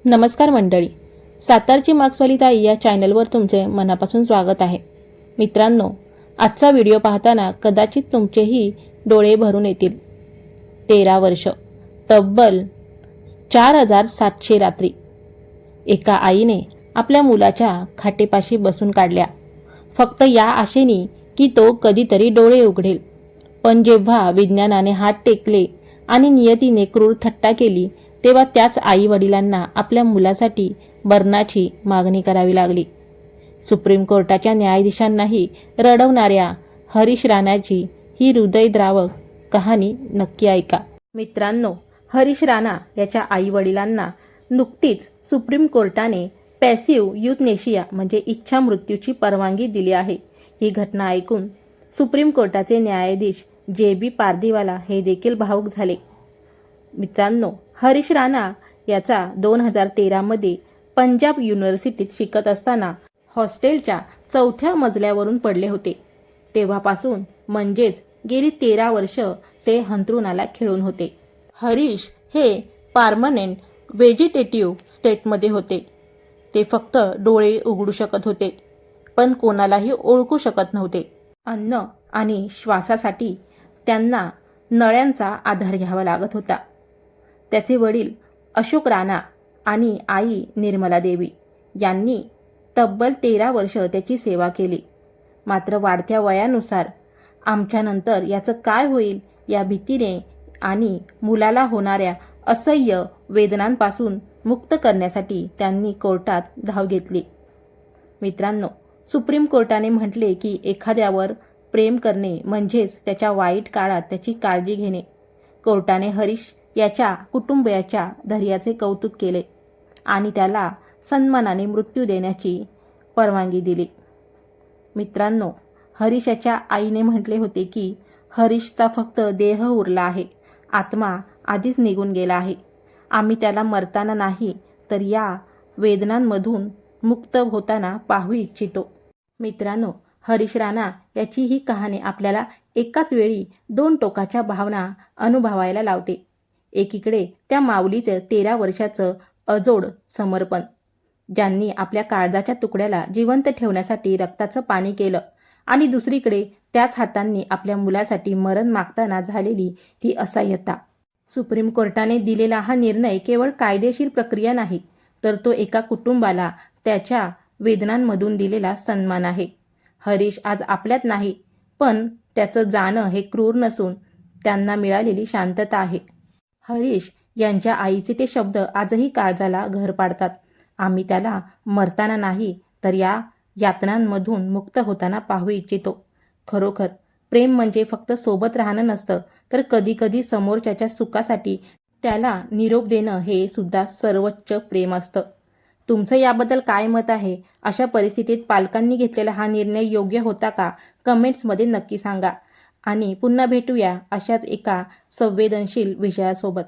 नमस्कार मंडळी, सातारची मार्क्सवाली ताई या चॅनलवर तुमचे मनापासून स्वागत आहे. मित्रांनो, आजचा व्हिडिओ पाहताना कदाचित तुमचेही डोळे भरून येतील. 13 वर्ष, तब्बल 4700 रात्री एका आईने आपल्या मुलाच्या खाटेपाशी बसून काढल्या, फक्त या आशेने की तो कधीतरी डोळे उघडेल. पण जेव्हा विज्ञानाने हात टेकले आणि नियतीने क्रूर थट्टा केली, तेव्हा त्याच आई वडिलांना आपल्या मुलासाठी मरणाची मागणी करावी लागली. सुप्रीम कोर्टाच्या न्यायाधीशांनाही रडवणाऱ्या हरीश राणाची ही हृदयद्रावक कहाणी नक्की ऐका. मित्रांनो, हरीश राणा याच्या आई वडिलांना नुकतीच सुप्रीम कोर्टाने पॅसिव्ह युथनेशिया म्हणजे इच्छा मृत्यूची परवानगी दिली आहे. ही घटना ऐकून सुप्रीम कोर्टाचे न्यायाधीश JB पारदीवाला हे देखील भावुक झाले. मित्रांनो, हरीश राणा याचा 2013 मध्ये पंजाब युनिव्हर्सिटीत शिकत असताना हॉस्टेलच्या 4थ्या मजल्यावरून पडले होते. तेव्हापासून म्हणजेच गेली 13 वर्ष ते अंथरुणाला खिळून होते. हरीश हे परमनंट व्हेजिटेटिव्ह स्टेटमध्ये होते. ते फक्त डोळे उघडू शकत होते, पण कोणालाही ओळखू शकत नव्हते. अन्न आणि श्वासासाठी त्यांना नळ्यांचा आधार घ्यावा लागत होता. त्याचे वडील अशोक राणा आणि आई निर्मला देवी यांनी तब्बल 13 वर्ष त्याची सेवा केली. मात्र वाढत्या वयानुसार आमच्यानंतर याचं काय होईल या भीतीने आणि मुलाला होणाऱ्या असह्य वेदनांपासून मुक्त करण्यासाठी त्यांनी कोर्टात धाव घेतली. मित्रांनो, सुप्रीम कोर्टाने म्हटले की एखाद्यावर प्रेम करणे म्हणजेच त्याच्या वाईट काळात त्याची काळजी घेणे. कोर्टाने हरीश याच्या कुटुंबियाच्या धैर्याचे कौतुक केले आणि त्याला सन्मानाने मृत्यू देण्याची परवानगी दिली. मित्रांनो, हरीश याच्या आईने म्हटले होते की हरीशचा फक्त देह उरला आहे, आत्मा आधीच निघून गेला आहे. आम्ही त्याला मरताना नाही तर या वेदनांमधून मुक्त होताना पाहू इच्छितो. मित्रांनो, हरीश राणा याची ही कहाणी आपल्याला एकाच वेळी 2 टोकाच्या भावना अनुभवायला लावते. एकीकडे त्या माऊलीचं 13 वर्षाचं अजोड समर्पण, ज्यांनी आपल्या काळजाच्या तुकड्याला जिवंत ठेवण्यासाठी रक्ताचं पाणी केलं, आणि दुसरीकडे त्याच हातांनी आपल्या मुलासाठी मरण मागताना झालेली ती असहाय्यता. सुप्रीम कोर्टाने दिलेला हा निर्णय केवळ कायदेशीर प्रक्रिया नाही, तर तो एका कुटुंबाला त्याच्या वेदनांमधून दिलेला सन्मान आहे. हरीश आज आपल्यात नाही, पण त्याचं जाणं हे क्रूर नसून त्यांना मिळालेली शांतता आहे. हरीश यांच्या आईचे ते शब्द आजही काळजाला घर पाडतात. आम्ही त्याला मरताना नाही तर या यातनांमधून मुक्त होताना पाहू इच्छितो. खरोखर प्रेम म्हणजे फक्त सोबत राहणं नसतं, तर कधीकधी समोरच्याच्या सुखासाठी त्याला निरोप देणं हे सुद्धा सर्वोच्च प्रेम असतं. तुमचं याबद्दल काय मत आहे? अशा परिस्थितीत पालकांनी घेतलेला हा निर्णय योग्य होता का? कमेंट्समध्ये नक्की सांगा. आणि पुन्हा भेटूया अशाच एका संवेदनशील विषयासोबत.